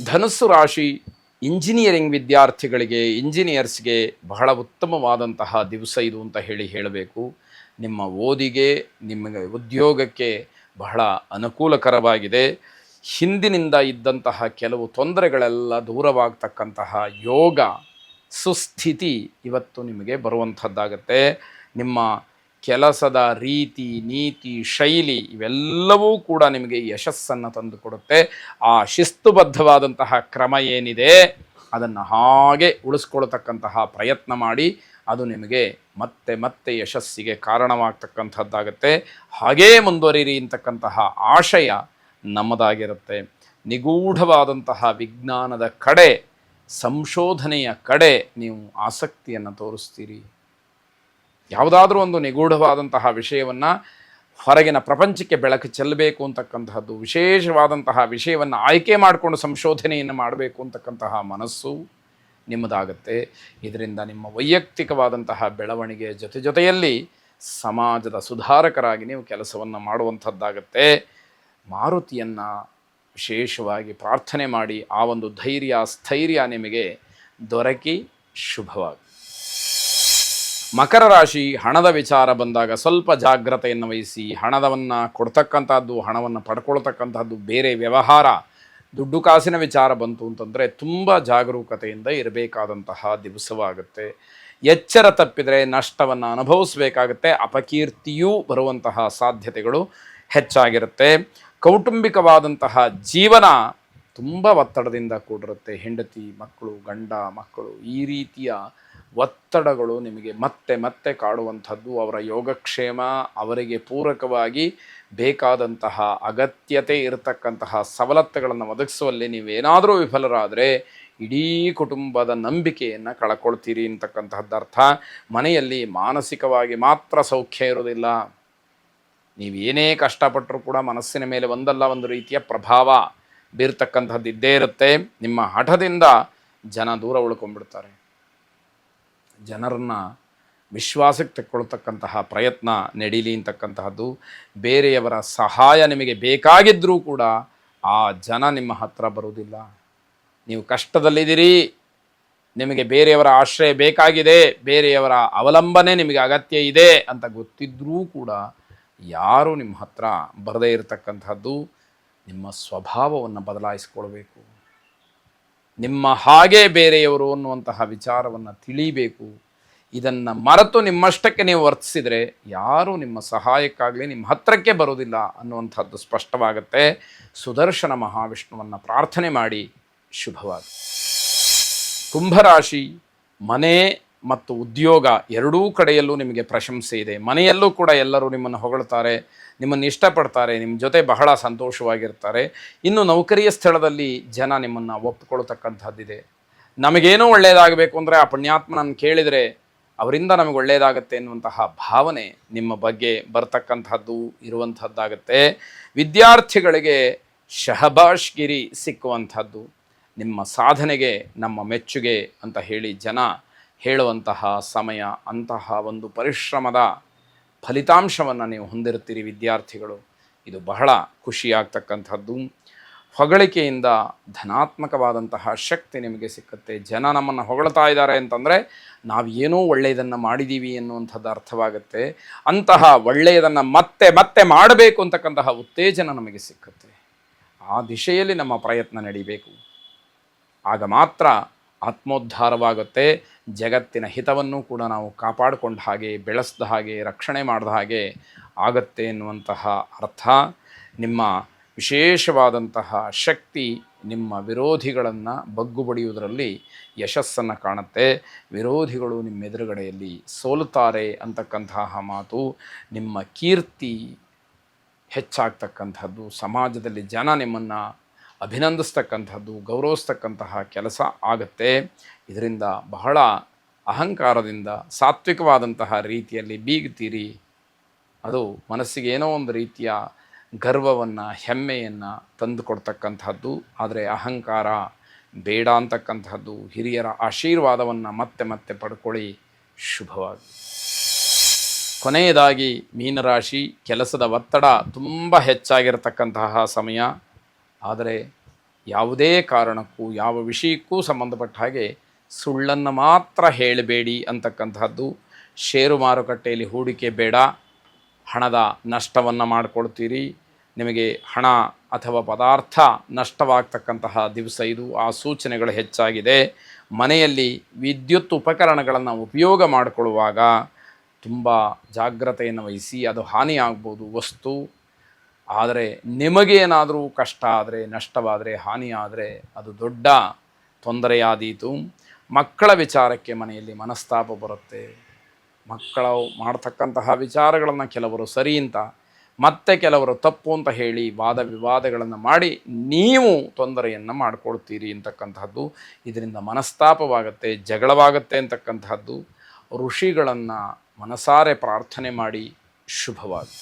ಧನುಸ್ಸು ರಾಶಿ ಇಂಜಿನಿಯರಿಂಗ್ ವಿದ್ಯಾರ್ಥಿಗಳಿಗೆ, ಇಂಜಿನಿಯರ್ಸ್ಗೆ ಬಹಳ ಉತ್ತಮವಾದಂತಹ ದಿವಸ ಇದು ಅಂತ ಹೇಳಬೇಕು. ನಿಮ್ಮ ಓದಿಗೆ, ನಿಮಗೆ ಉದ್ಯೋಗಕ್ಕೆ ಬಹಳ ಅನುಕೂಲಕರವಾಗಿದೆ. ಹಿಂದಿನಿಂದ ಇದ್ದಂತಹ ಕೆಲವು ತೊಂದರೆಗಳೆಲ್ಲ ದೂರವಾಗ್ತಕ್ಕಂತಹ ಯೋಗ, ಸುಸ್ಥಿತಿ ಇವತ್ತು ನಿಮಗೆ ಬರುವಂಥದ್ದಾಗತ್ತೆ. ನಿಮ್ಮ ಕೆಲಸದ ರೀತಿ, ನೀತಿ, ಶೈಲಿ ಇವೆಲ್ಲವೂ ಕೂಡ ನಿಮಗೆ ಯಶಸ್ಸನ್ನು ತಂದುಕೊಡುತ್ತೆ. ಆ ಶಿಸ್ತುಬದ್ಧವಾದಂತಹ ಕ್ರಮ ಏನಿದೆ ಅದನ್ನು ಹಾಗೆ ಉಳಿಸ್ಕೊಳ್ತಕ್ಕಂತಹ ಪ್ರಯತ್ನ ಮಾಡಿ. ಅದು ನಿಮಗೆ ಮತ್ತೆ ಮತ್ತೆ ಯಶಸ್ಸಿಗೆ ಕಾರಣವಾಗ್ತಕ್ಕಂಥದ್ದಾಗತ್ತೆ. ಹಾಗೇ ಮುಂದುವರಿರಿ ಅಂತಕ್ಕಂತಹ ಆಶಯ ನಮ್ಮದಾಗಿರುತ್ತೆ. ನಿಗೂಢವಾದಂತಹ ವಿಜ್ಞಾನದ ಕಡೆ, ಸಂಶೋಧನೆಯ ಕಡೆ ನೀವು ಆಸಕ್ತಿಯನ್ನು ತೋರಿಸ್ತೀರಿ. ಯಾವುದಾದ್ರೂ ಒಂದು ನಿಗೂಢವಾದಂತಹ ವಿಷಯವನ್ನು ಹೊರಗಿನ ಪ್ರಪಂಚಕ್ಕೆ ಬೆಳಕು ಚೆಲ್ಲಬೇಕು ಅಂತಕ್ಕಂತಹದ್ದು, ವಿಶೇಷವಾದಂತಹ ವಿಷಯವನ್ನು ಆಯ್ಕೆ ಮಾಡಿಕೊಂಡು ಸಂಶೋಧನೆಯನ್ನು ಮಾಡಬೇಕು ಅಂತಕ್ಕಂತಹ ಮನಸ್ಸು ನಿಮ್ಮದಾಗತ್ತೆ. ಇದರಿಂದ ನಿಮ್ಮ ವೈಯಕ್ತಿಕವಾದಂತಹ ಬೆಳವಣಿಗೆ ಜೊತೆಯಲ್ಲಿ ಸಮಾಜದ ಸುಧಾರಕರಾಗಿ ನೀವು ಕೆಲಸವನ್ನು ಮಾಡುವಂಥದ್ದಾಗತ್ತೆ. ಮಾರುತಿಯನ್ನು ವಿಶೇಷವಾಗಿ ಪ್ರಾರ್ಥನೆ ಮಾಡಿ ಆ ಒಂದು ಧೈರ್ಯ, ಸ್ಥೈರ್ಯ ನಿಮಗೆ ದೊರಕಿ ಶುಭವಾಗಿ. ಮಕರ ರಾಶಿ, ಹಣದ ವಿಚಾರ ಬಂದಾಗ ಸ್ವಲ್ಪ ಜಾಗ್ರತೆಯನ್ನು ವಹಿಸಿ. ಹಣವನ್ನು ಕೊಡ್ತಕ್ಕಂಥದ್ದು, ಹಣವನ್ನು ಪಡ್ಕೊಳ್ತಕ್ಕಂಥದ್ದು, ಬೇರೆ ವ್ಯವಹಾರ, ದುಡ್ಡು ಕಾಸಿನ ವಿಚಾರ ಬಂತು ಅಂತಂದರೆ ತುಂಬ ಜಾಗರೂಕತೆಯಿಂದ ಇರಬೇಕಾದಂತಹ ದಿವಸವಾಗುತ್ತೆ. ಎಚ್ಚರ ತಪ್ಪಿದರೆ ನಷ್ಟವನ್ನು ಅನುಭವಿಸಬೇಕಾಗುತ್ತೆ. ಅಪಕೀರ್ತಿಯೂ ಬರುವಂತಹ ಸಾಧ್ಯತೆಗಳು ಹೆಚ್ಚಾಗಿರುತ್ತೆ. ಕೌಟುಂಬಿಕವಾದಂತಹ ಜೀವನ ತುಂಬ ಒತ್ತಡದಿಂದ ಕೂಡಿರುತ್ತೆ. ಹೆಂಡತಿ, ಮಕ್ಕಳು, ಗಂಡ ಮಕ್ಕಳು, ಈ ರೀತಿಯ ಒತ್ತಡಗಳು ನಿಮಗೆ ಮತ್ತೆ ಮತ್ತೆ ಕಾಡುವಂಥದ್ದು. ಅವರ ಯೋಗಕ್ಷೇಮ, ಅವರಿಗೆ ಪೂರಕವಾಗಿ ಬೇಕಾದಂತಹ ಅಗತ್ಯತೆ ಇರತಕ್ಕಂತಹ ಸವಲತ್ತುಗಳನ್ನು ಒದಗಿಸುವಲ್ಲಿ ನೀವೇನಾದರೂ ವಿಫಲರಾದರೆ ಇಡೀ ಕುಟುಂಬದ ನಂಬಿಕೆಯನ್ನು ಕಳ್ಕೊಳ್ತೀರಿ ಅಂತಕ್ಕಂತಹದ್ದು ಅರ್ಥ. ಮನೆಯಲ್ಲಿ ಮಾನಸಿಕವಾಗಿ ಮಾತ್ರ ಸೌಖ್ಯ ಇರೋದಿಲ್ಲ. ನೀವೇನೇ ಕಷ್ಟಪಟ್ಟರೂ ಕೂಡ ಮನಸ್ಸಿನ ಮೇಲೆ ಒಂದಲ್ಲ ಒಂದು ರೀತಿಯ ಪ್ರಭಾವ ಬೀರ್ತಕ್ಕಂಥದ್ದು ಇದ್ದೇ ಇರುತ್ತೆ. ನಿಮ್ಮ ಹಠದಿಂದ ಜನ ದೂರ ಉಳ್ಕೊಂಡ್ಬಿಡ್ತಾರೆ. ಜನರನ್ನು ವಿಶ್ವಾಸಕ್ಕೆ ತೆಕ್ಕೊಳ್ತಕ್ಕಂತಹ ಪ್ರಯತ್ನ ನಡೀಲಿ ಅಂತಕ್ಕಂತಹದ್ದು. ಬೇರೆಯವರ ಸಹಾಯ ನಿಮಗೆ ಬೇಕಾಗಿದ್ದರೂ ಕೂಡ ಆ ಜನ ನಿಮ್ಮ ಹತ್ರ ಬರುವುದಿಲ್ಲ. ನೀವು ಕಷ್ಟದಲ್ಲಿದ್ದೀರಿ, ನಿಮಗೆ ಬೇರೆಯವರ ಆಶ್ರಯ ಬೇಕಾಗಿದೆ, ಬೇರೆಯವರ ಅವಲಂಬನೆ ನಿಮಗೆ ಅಗತ್ಯ ಇದೆ ಅಂತ ಗೊತ್ತಿದ್ದರೂ ಕೂಡ ಯಾರೂ ನಿಮ್ಮ ಹತ್ರ ಬರದೇ ಇರತಕ್ಕಂಥದ್ದು. ನಿಮ್ಮ ಸ್ವಭಾವವನ್ನು ಬದಲಾಯಿಸಿಕೊಳ್ಬೇಕು. ನಿಮ್ಮ ಹಾಗೆ ಬೇರೆಯವರು ಅನ್ನುವಂತಹ ವಿಚಾರವನ್ನು ತಿಳಿಬೇಕು. ಇದನ್ನು ಮರೆತು ನಿಮ್ಮಷ್ಟಕ್ಕೆ ನೀವು ವರ್ತಿಸಿದರೆ ಯಾರೂ ನಿಮ್ಮ ಸಹಾಯಕ್ಕಾಗಲಿ ನಿಮ್ಮ ಹತ್ತಿರಕ್ಕೆ ಬರೋದಿಲ್ಲ ಅನ್ನುವಂಥದ್ದು ಸ್ಪಷ್ಟವಾಗುತ್ತೆ. ಸುದರ್ಶನ ಮಹಾವಿಷ್ಣುವನ್ನು ಪ್ರಾರ್ಥನೆ ಮಾಡಿ ಶುಭವಾಗಿ. ಕುಂಭರಾಶಿ, ಮನೆ ಮತ್ತು ಉದ್ಯೋಗ ಎರಡೂ ಕಡೆಯಲ್ಲೂ ನಿಮಗೆ ಪ್ರಶಂಸೆ ಇದೆ. ಮನೆಯಲ್ಲೂ ಕೂಡ ಎಲ್ಲರೂ ನಿಮ್ಮನ್ನು ಹೊಗಳ್ತಾರೆ, ನಿಮ್ಮನ್ನು ಇಷ್ಟಪಡ್ತಾರೆ, ನಿಮ್ಮ ಜೊತೆ ಬಹಳ ಸಂತೋಷವಾಗಿರ್ತಾರೆ. ಇನ್ನು ನೌಕರಿಯ ಸ್ಥಳದಲ್ಲಿ ಜನ ನಿಮ್ಮನ್ನು ಒಪ್ಪಿಕೊಳ್ತಕ್ಕಂಥದ್ದಿದೆ. ನಮಗೇನೋ ಒಳ್ಳೆಯದಾಗಬೇಕು ಅಂದರೆ ಆ ಪುಣ್ಯಾತ್ಮನನ್ನು ಕೇಳಿದರೆ ಅವರಿಂದ ನಮಗೆ ಒಳ್ಳೆಯದಾಗತ್ತೆ ಎನ್ನುವಂತಹ ಭಾವನೆ ನಿಮ್ಮ ಬಗ್ಗೆ ಬರ್ತಕ್ಕಂಥದ್ದು ಇರುವಂಥದ್ದಾಗತ್ತೆ. ವಿದ್ಯಾರ್ಥಿಗಳಿಗೆ ಶಹಬಾಷ್ಗಿರಿ ಸಿಕ್ಕುವಂಥದ್ದು, ನಿಮ್ಮ ಸಾಧನೆಗೆ ನಮ್ಮ ಮೆಚ್ಚುಗೆ ಅಂತ ಹೇಳಿ ಜನ ಹೇಳುವಂತಹ ಸಮಯ. ಅಂತಹ ಒಂದು ಪರಿಶ್ರಮದ ಫಲಿತಾಂಶವನ್ನು ನೀವು ಹೊಂದಿರ್ತೀರಿ ವಿದ್ಯಾರ್ಥಿಗಳು. ಇದು ಬಹಳ ಖುಷಿಯಾಗ್ತಕ್ಕಂಥದ್ದು. ಹೊಗಳಿಕೆಯಿಂದ ಧನಾತ್ಮಕವಾದಂತಹ ಶಕ್ತಿ ನಿಮಗೆ ಸಿಕ್ಕುತ್ತೆ. ಜನ ನಮ್ಮನ್ನು ಹೊಗಳ್ತಾ ಇದ್ದಾರೆ ಅಂತಂದರೆ ನಾವು ಏನೋ ಒಳ್ಳೆಯದನ್ನು ಮಾಡಿದ್ದೀವಿ ಎನ್ನುವಂಥದ್ದು ಅರ್ಥವಾಗುತ್ತೆ. ಅಂತಹ ಒಳ್ಳೆಯದನ್ನು ಮತ್ತೆ ಮತ್ತೆ ಮಾಡಬೇಕು ಅಂತಕ್ಕಂತಹ ಉತ್ತೇಜನ ನಮಗೆ ಸಿಕ್ಕುತ್ತೆ. ಆ ದಿಶೆಯಲ್ಲಿ ನಮ್ಮ ಪ್ರಯತ್ನ ನಡೀಬೇಕು. ಆಗ ಮಾತ್ರ ಆತ್ಮೋದ್ಧಾರವಾಗುತ್ತೆ. ಜಗತ್ತಿನ ಹಿತವನ್ನು ಕೂಡ ನಾವು ಕಾಪಾಡಿಕೊಂಡ ಹಾಗೆ, ಬೆಳೆಸಿದ ಹಾಗೆ, ರಕ್ಷಣೆ ಮಾಡಿದ ಹಾಗೆ ಆಗತ್ತೆ ಎನ್ನುವಂತಹ ಅರ್ಥ. ನಿಮ್ಮ ವಿಶೇಷವಾದಂತಹ ಶಕ್ತಿ ನಿಮ್ಮ ವಿರೋಧಿಗಳನ್ನು ಬಗ್ಗು ಬಡಿಯುವುದರಲ್ಲಿ ಯಶಸ್ಸನ್ನು ಕಾಣುತ್ತೆ. ವಿರೋಧಿಗಳು ನಿಮ್ಮ ಎದುರುಗಡೆಯಲ್ಲಿ ಸೋಲುತ್ತಾರೆ ಅಂತಕ್ಕಂತಹ ಮಾತು. ನಿಮ್ಮ ಕೀರ್ತಿ ಹೆಚ್ಚಾಗ್ತಕ್ಕಂಥದ್ದು, ಸಮಾಜದಲ್ಲಿ ಜನ ನಿಮ್ಮನ್ನು ಅಭಿನಂದಿಸ್ತಕ್ಕಂಥದ್ದು, ಗೌರವಿಸ್ತಕ್ಕಂತಹ ಕೆಲಸ ಆಗುತ್ತೆ. ಇದರಿಂದ ಬಹಳ ಅಹಂಕಾರದಿಂದ ಸಾತ್ವಿಕವಾದಂತಹ ರೀತಿಯಲ್ಲಿ ಬೀಗ್ತೀರಿ. ಅದು ಮನಸ್ಸಿಗೆ ಏನೋ ಒಂದು ರೀತಿಯ ಗರ್ವವನ್ನು, ಹೆಮ್ಮೆಯನ್ನು ತಂದು ಕೊಡ್ತಕ್ಕಂಥದ್ದು. ಆದರೆ ಅಹಂಕಾರ ಬೇಡ ಅಂತಕ್ಕಂಥದ್ದು. ಹಿರಿಯರ ಆಶೀರ್ವಾದವನ್ನು ಮತ್ತೆ ಮತ್ತೆ ಪಡ್ಕೊಳ್ಳಿ ಶುಭವಾಗಿ. ಕೊನೆಯದಾಗಿ ಮೀನರಾಶಿ, ಕೆಲಸದ ಒತ್ತಡ ತುಂಬ ಹೆಚ್ಚಾಗಿರತಕ್ಕಂತಹ ಸಮಯ. ಆದರೆ ಯಾವುದೇ ಕಾರಣಕ್ಕೂ ಯಾವ ವಿಷಯಕ್ಕೂ ಸಂಬಂಧಪಟ್ಟ ಹಾಗೆ ಸುಳ್ಳನ್ನು ಮಾತ್ರ ಹೇಳಬೇಡಿ ಅಂತಕ್ಕಂಥದ್ದು. ಷೇರು ಮಾರುಕಟ್ಟೆಯಲ್ಲಿ ಹೂಡಿಕೆ ಬೇಡ, ಹಣದ ನಷ್ಟವನ್ನು ಮಾಡಿಕೊಳ್ತೀರಿ, ನಿಮಗೆ ಹಣ ಅಥವಾ ಪದಾರ್ಥ ನಷ್ಟವಾಗ್ತಕ್ಕಂತಹ ದಿವಸ ಇದು. ಆ ಸೂಚನೆಗಳು ಹೆಚ್ಚಾಗಿದೆ. ಮನೆಯಲ್ಲಿ ವಿದ್ಯುತ್ ಉಪಕರಣಗಳನ್ನು ಉಪಯೋಗ ಮಾಡಿಕೊಳ್ಳುವಾಗ ತುಂಬ ಜಾಗ್ರತೆಯನ್ನು ವಹಿಸಿ. ಅದು ಹಾನಿಯಾಗ್ಬೋದು ವಸ್ತು. ಆದರೆ ನಿಮಗೇನಾದರೂ ಕಷ್ಟ ಆದರೆ, ನಷ್ಟವಾದರೆ, ಹಾನಿಯಾದರೆ ಅದು ದೊಡ್ಡ ತೊಂದರೆಯಾದೀತು. ಮಕ್ಕಳ ವಿಚಾರಕ್ಕೆ ಮನೆಯಲ್ಲಿ ಮನಸ್ತಾಪ ಬರುತ್ತೆ. ಮಕ್ಕಳು ಮಾಡ್ತಕ್ಕಂತಹ ವಿಚಾರಗಳನ್ನು ಕೆಲವರು ಸರಿ ಅಂತ, ಮತ್ತೆ ಕೆಲವರು ತಪ್ಪು ಅಂತ ಹೇಳಿ ವಾದ ವಿವಾದಗಳನ್ನು ಮಾಡಿ ನೀವು ತೊಂದರೆಯನ್ನು ಮಾಡಿಕೊಳ್ತೀರಿ ಅಂತಕ್ಕಂತಹದ್ದು. ಇದರಿಂದ ಮನಸ್ತಾಪವಾಗುತ್ತೆ, ಜಗಳವಾಗುತ್ತೆ ಅಂತಕ್ಕಂತಹದ್ದು. ಋಷಿಗಳನ್ನು ಮನಸಾರೆ ಪ್ರಾರ್ಥನೆ ಮಾಡಿ. ಶುಭವಾಗಿ.